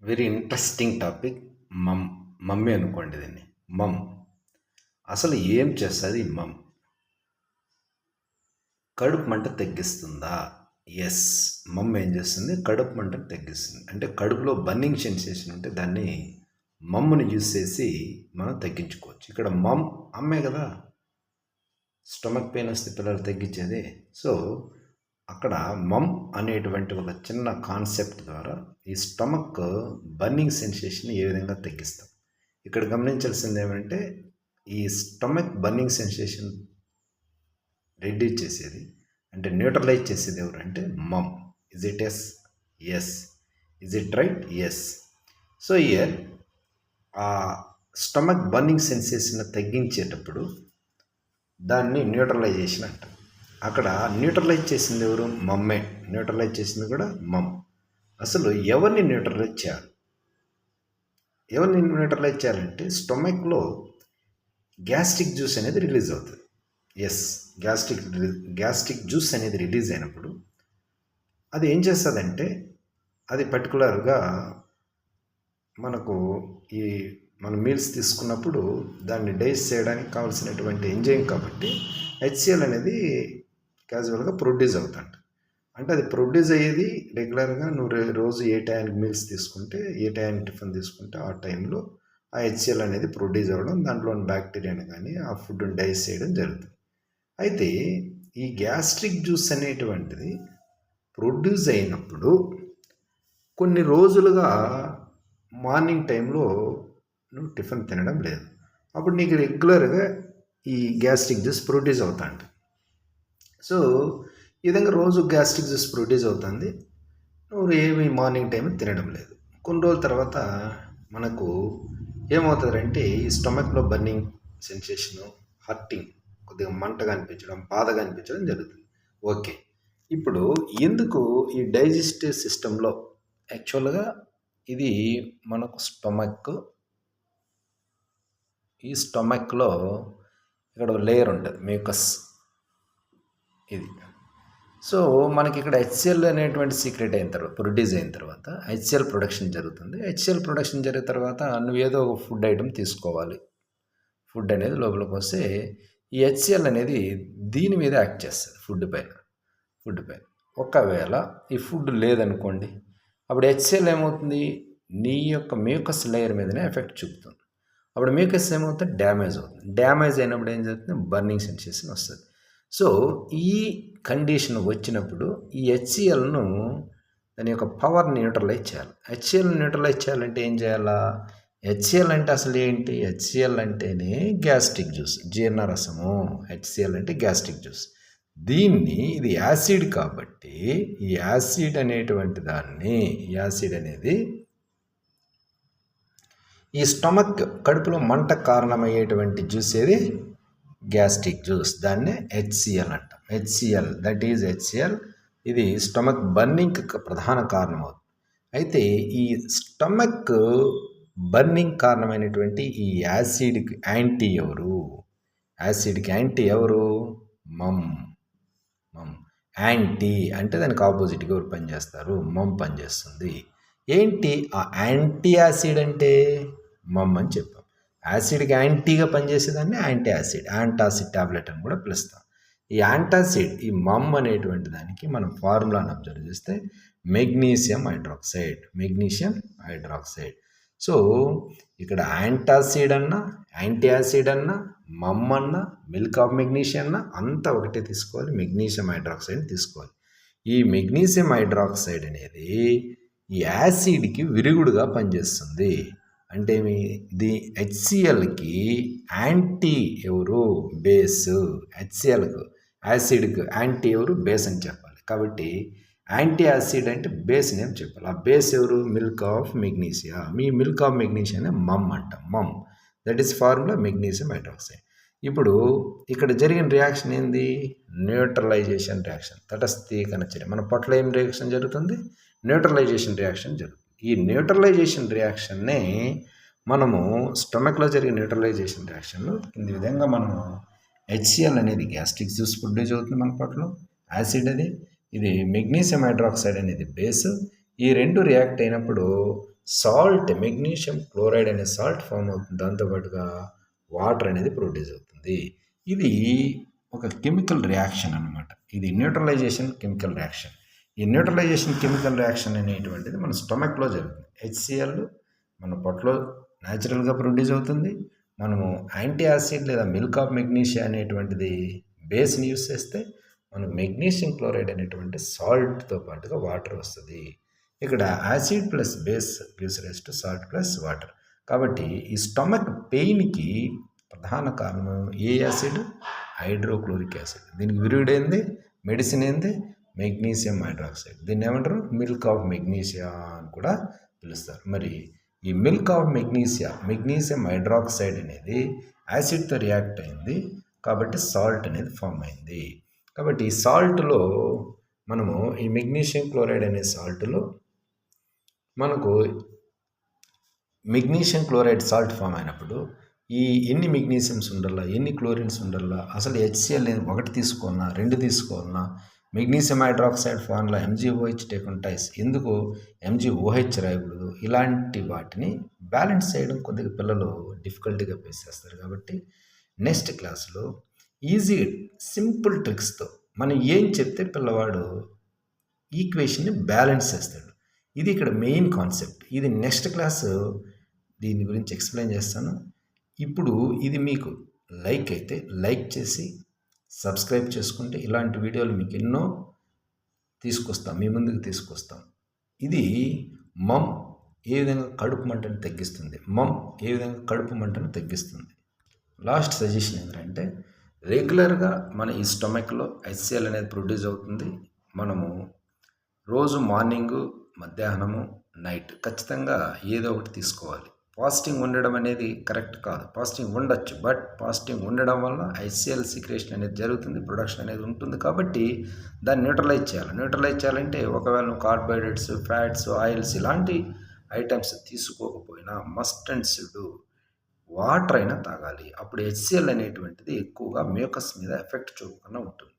Very interesting topic. Mom mummy అనుకోండి దీన్ని. మమ్ అసలు ఏం చేస్తుంది మమ్? కడుపు మంట తగ్గిస్తుందా? ఎస్. మమ్ ఏం చేస్తుంది? కడుపు మంటను తగ్గిస్తుంది. అంటే కడుపులో బర్నింగ్ సెన్సేషన్ ఉంటే దాన్ని మమ్ముని యూస్ చేసి మనం తగ్గించుకోవచ్చు. ఇక్కడ మమ్ అమ్మే కదా స్టమక్ పెయిన్ వస్తే పిల్లలు తగ్గించేది. సో అక్కడ మమ్ అనేటువంటి ఒక చిన్న కాన్సెప్ట్ ద్వారా ఈ స్టమక్ బర్నింగ్ సెన్సేషన్ ఏ విధంగా తగ్గిస్తాం. ఇక్కడ గమనించాల్సింది ఏమంటే ఈ స్టమక్ బర్నింగ్ సెన్సేషన్ రెడ్యూస్ చేసేది అంటే న్యూట్రలైజ్ చేసేది ఎవరంటే mom. Is it yes? Is it right? Yes. So here ఆ స్టమక్ బర్నింగ్ సెన్సేషన్ తగ్గించేటప్పుడు దాన్ని న్యూట్రలైజేషన్ అంటారు. అక్కడ న్యూట్రలైజ్ చేసింది ఎవరు? మమ్మే. న్యూట్రలైజ్ చేసింది కూడా మమ్. అసలు ఎవరిని న్యూట్రలైజ్ చేయాలి? ఎవరిని న్యూట్రలైజ్ చేయాలంటే స్టొమక్లో గ్యాస్ట్రిక్ జ్యూస్ అనేది రిలీజ్ అవుతుంది. ఎస్, గ్యాస్ట్రిక్ జ్యూస్ అనేది రిలీజ్ అయినప్పుడు అది ఏం చేస్తుందంటే అది పర్టికులర్గా మనకు ఈ మన మీల్స్ తీసుకున్నప్పుడు దాన్ని డైజెస్ట్ చేయడానికి కావాల్సినటువంటి ఎంజైమ్ కాబట్టి హెచ్సిఎల్ అనేది క్యాజువల్గా ప్రొడ్యూస్ అవుతుంట. అంటే అది ప్రొడ్యూస్ అయ్యేది రెగ్యులర్గా నువ్వు రోజు ఏ టైంకి మీల్స్ తీసుకుంటే, ఏ టైంకి టిఫిన్ తీసుకుంటే ఆ టైంలో ఆ హెచ్సిఎల్ అనేది ప్రొడ్యూస్ అవ్వడం, దాంట్లోని బ్యాక్టీరియాని కానీ ఆ ఫుడ్ని డైజెస్ట్ చేయడం జరుగుతుంది. అయితే ఈ గ్యాస్ట్రిక్ జ్యూస్ అనేటువంటిది ప్రొడ్యూస్ అయినప్పుడు కొన్ని రోజులుగా మార్నింగ్ టైంలో నువ్వు టిఫిన్ తినడం లేదు. అప్పుడు నీకు రెగ్యులర్గా ఈ గ్యాస్ట్రిక్ జ్యూస్ ప్రొడ్యూస్ అవుతాంట. సో ఈ విధంగా రోజు గ్యాస్ట్రిక్ జ్యూస్ ప్రొడ్యూస్ అవుతుంది, నువ్వు ఏమి మార్నింగ్ టైం తినడం లేదు. కొన్ని రోజుల తర్వాత మనకు ఏమవుతుందంటే ఈ స్టమక్లో బర్నింగ్ సెన్సేషను, హర్టింగ్, కొద్దిగా మంటగా అనిపించడం, బాధగా అనిపించడం జరుగుతుంది. ఓకే, ఇప్పుడు ఎందుకు ఈ డైజెస్టివ్ సిస్టంలో యాక్చువల్గా ఇది మనకు ఈ స్టమక్లో ఇక్కడ లేయర్ ఉంటుంది, మ్యూకస్ ఇది. సో మనకి ఇక్కడ హెచ్సిఎల్ అనేటువంటి సీక్రెట్ అయిన తర్వాత, ప్రొడ్యూస్ అయిన తర్వాత హెచ్సిఎల్ ప్రొడక్షన్ జరుగుతుంది. హెచ్సిఎల్ ప్రొడక్షన్ జరిగిన తర్వాత నువ్వు ఏదో ఒక ఫుడ్ ఐటమ్ తీసుకోవాలి. ఫుడ్ అనేది లోపలికి వస్తే ఈ హెచ్సిఎల్ అనేది దీని మీద యాక్ట్ చేస్తుంది, ఫుడ్ పైన. ఒకవేళ ఈ ఫుడ్ లేదనుకోండి, అప్పుడు హెచ్సిఎల్ ఏమవుతుంది? నీ యొక్క మ్యూకస్ లేయర్ మీదనే ఎఫెక్ట్ చూపుతుంది. అప్పుడు మ్యూకస్ ఏమవుతుంది? డ్యామేజ్ అవుతుంది. డ్యామేజ్ అయినప్పుడు ఏం జరుగుతుంది? బర్నింగ్ సెన్సేషన్ వస్తుంది. సో ఈ కండిషన్ వచ్చినప్పుడు ఈ హెచ్సిఎల్ను దాని యొక్క పవర్ని న్యూట్రలైజ్ చేయాలి. హెచ్సిఎల్ని న్యూట్రలైజ్ చేయాలంటే ఏం చేయాలా? హెచ్సిఎల్ అంటే అసలు ఏంటి? హెచ్సిఎల్ అంటేనే గ్యాస్ట్రిక్ జ్యూస్, జీర్ణరసము. హెచ్సిఎల్ అంటే గ్యాస్ట్రిక్ జ్యూస్. దీన్ని ఇది యాసిడ్ కాబట్టి ఈ యాసిడ్ అనేటువంటి దాన్ని, యాసిడ్ అనేది ఈ స్టమక్ కడుపులో మంట కారణమయ్యేటువంటి జ్యూస్ ఏది? Gastric juice. దాన్నే హెచ్సిఎల్ అంటాం. HCl, that is HCl. ఇది స్టమక్ బర్నింగ్కి ప్రధాన కారణం అవుతుంది. అయితే ఈ స్టమక్ బర్నింగ్ కారణమైనటువంటి ఈ యాసిడ్కి యాంటీ ఎవరు? యాసిడ్కి యాంటీ ఎవరు? మమ్. యాంటీ అంటే దానికి ఆపోజిట్గా ఎవరు పనిచేస్తారు? మమ్ పనిచేస్తుంది. ఏంటి ఆ యాంటీ యాసిడ్ అంటే? మమ్ అని చెప్పాం. యాసిడ్కి యాంటీగా పనిచేసేదాన్ని యాంటాసిడ్ ట్యాబ్లెట్ అని కూడా పిలుస్తాం. ఈ యాంటాసిడ్, ఈ మమ్ అనేటువంటి దానికి మనం ఫార్ములాని అబ్జర్వ్ చేస్తే మెగ్నీషియం హైడ్రాక్సైడ్. సో ఇక్కడ యాంటాసిడ్ అన్నా, యాంటీ యాసిడ్ అన్నా, మమ్ అన్నా, మిల్క్ ఆఫ్ మెగ్నీషియం అన్నా అంతా ఒకటే తీసుకోవాలి. మెగ్నీషియం హైడ్రాక్సైడ్ తీసుకోవాలి. ఈ మెగ్నీషియం హైడ్రాక్సైడ్ అనేది ఈ యాసిడ్కి విరుగుడుగా పనిచేస్తుంది. అంటే ది హెచ్సిఎల్కి యాంటీ ఎవరు? బేస్. హెచ్సిఎల్కు, యాసిడ్కు యాంటీ ఎవరు? బేస్ అని చెప్పాలి. కాబట్టి యాంటీ యాసిడ్ అంటే బేస్ నేమ్ చెప్పాలి. ఆ బేస్ ఎవరు? Milk of magnesia. Milk of మెగ్నీషియానే మమ్ అంటాం. Mom, that is formula magnesium hydroxide. ఇప్పుడు ఇక్కడ జరిగిన రియాక్షన్ ఏంది? న్యూట్రలైజేషన్ రియాక్షన్, తటస్థీకరణ చర్య. మన పొట్టలో ఏం రియాక్షన్ జరుగుతుంది? న్యూట్రలైజేషన్ రియాక్షన్ జరుగుతుంది. ఈ న్యూట్రలైజేషన్ రియాక్షన్నే మనము స్టమక్లో జరిగే న్యూట్రలైజేషన్ రియాక్షన్లో ఈ విధంగా మనము హెచ్సిఎల్ అనేది గ్యాస్ట్రిక్ జ్యూస్ ప్రొడ్యూస్ అవుతుంది మన పొట్టలో, యాసిడ్ అది, ఇది మెగ్నీషియం హైడ్రాక్సైడ్ అనేది బేస్. ఈ రెండు రియాక్ట్ అయినప్పుడు సాల్ట్ మెగ్నీషియం క్లోరైడ్ అనే సాల్ట్ ఫామ్ అవుతుంది. దాంతోపాటుగా వాటర్ అనేది ప్రొడ్యూస్ అవుతుంది. ఇది ఒక కెమికల్ రియాక్షన్ అనమాట. ఇది న్యూట్రలైజేషన్ కెమికల్ రియాక్షన్. ఈ న్యూట్రలైజేషన్ కెమికల్ రియాక్షన్ అనేటువంటిది మన స్టొమక్లో జరుగుతుంది. HCl మన పొట్టలో న్యాచురల్గా ప్రొడ్యూస్ అవుతుంది. మనము యాంటీ యాసిడ్ లేదా మిల్క్ ఆఫ్ మెగ్నీషియా అనేటువంటిది బేస్ని యూస్ చేస్తే మనకు మెగ్నీషియం క్లోరైడ్ అనేటువంటి సాల్ట్తో పాటుగా వాటర్ వస్తుంది. ఇక్కడ acid plus base gives rise to salt plus water. కాబట్టి ఈ స్టమక్ పెయిన్కి ప్రధాన కారణం ఏ యాసిడ్? Hydrochloric acid. దీనికి విరుగుడైంది మెడిసిన్ ఏంది? Magnesium hydroxide. దీన్ని ఏమంటారు? మిల్క్ ఆఫ్ మెగ్నీషియా అని కూడా పిలుస్తారు. మరి ఈ మిల్క్ ఆఫ్ మెగ్నీషియం హైడ్రాక్సైడ్ అనేది యాసిడ్తో రియాక్ట్ అయింది కాబట్టి సాల్ట్ అనేది ఫామ్ అయింది. కాబట్టి ఈ సాల్ట్లో మనము ఈ మెగ్నీషియం క్లోరైడ్ అనే సాల్ట్లో మనకు మెగ్నీషియం క్లోరైడ్ సాల్ట్ ఫామ్ అయినప్పుడు ఈ ఎన్ని మెగ్నీషియమ్స్ ఉండాలా, ఎన్ని క్లోరిన్స్ ఉండాలా, అసలు HCl ఒకటి తీసుకోవాలన్నా, 2 తీసుకోవాలన్నా, మెగ్నీషియం హైడ్రాక్సైడ్ ఫార్ములా MgOH టేకుంటైస్ ఎందుకు MgOH రాయకూడదు, ఇలాంటి వాటిని బ్యాలెన్స్ చేయడం కొద్దిగా పిల్లలు డిఫికల్ట్గా ఫేస్ చేస్తారు. కాబట్టి నెక్స్ట్ క్లాస్లో ఈజీ సింపుల్ ట్రిక్స్తో మనం ఏం చెప్తే పిల్లవాడు ఈక్వేషన్ని బ్యాలెన్స్ చేస్తాడు. ఇది ఇక్కడ మెయిన్ కాన్సెప్ట్. ఇది నెక్స్ట్ క్లాస్ దీని గురించి ఎక్స్ప్లెయిన్ చేస్తాను. ఇప్పుడు ఇది మీకు లైక్ అయితే లైక్ చేసి సబ్స్క్రైబ్ చేసుకుంటే ఇలాంటి వీడియోలు మీకు ఎన్నో తీసుకొస్తాం, మీ ముందుకు తీసుకొస్తాం. ఇది మమ్ ఏ విధంగా కడుపు మంటను తగ్గిస్తుంది, ఏ విధంగా కడుపు మంటను తగ్గిస్తుంది. లాస్ట్ సజెషన్ ఏంటంటే రెగ్యులర్గా మన ఈ స్టొమక్లో HCl అనేది ప్రొడ్యూస్ అవుతుంది. మనము రోజు మార్నింగు, మధ్యాహ్నము, నైట్ ఖచ్చితంగా ఏదో ఒకటి తీసుకోవాలి. ఫాస్టింగ్ ఉండడం అనేది కరెక్ట్ కాదు. ఫాస్టింగ్ ఉండొచ్చు, బట్ ఫాస్టింగ్ ఉండడం వల్ల HCl సీక్రెషన్ అనేది జరుగుతుంది, ప్రొడక్షన్ అనేది ఉంటుంది. కాబట్టి దాన్ని న్యూట్రలైజ్ చేయాలంటే ఒకవేళ నువ్వు కార్బోహైడ్రేట్స్, ఫ్యాట్స్, ఆయిల్స్ ఇలాంటి ఐటమ్స్ తీసుకోకపోయినా మస్ట్ అండ్ షుడ్ వాటర్ అయినా తాగాలి. అప్పుడు HCl అనేటువంటిది ఎక్కువగా మ్యూకస్ మీద ఎఫెక్ట్ చూపకుండా ఉంటుంది.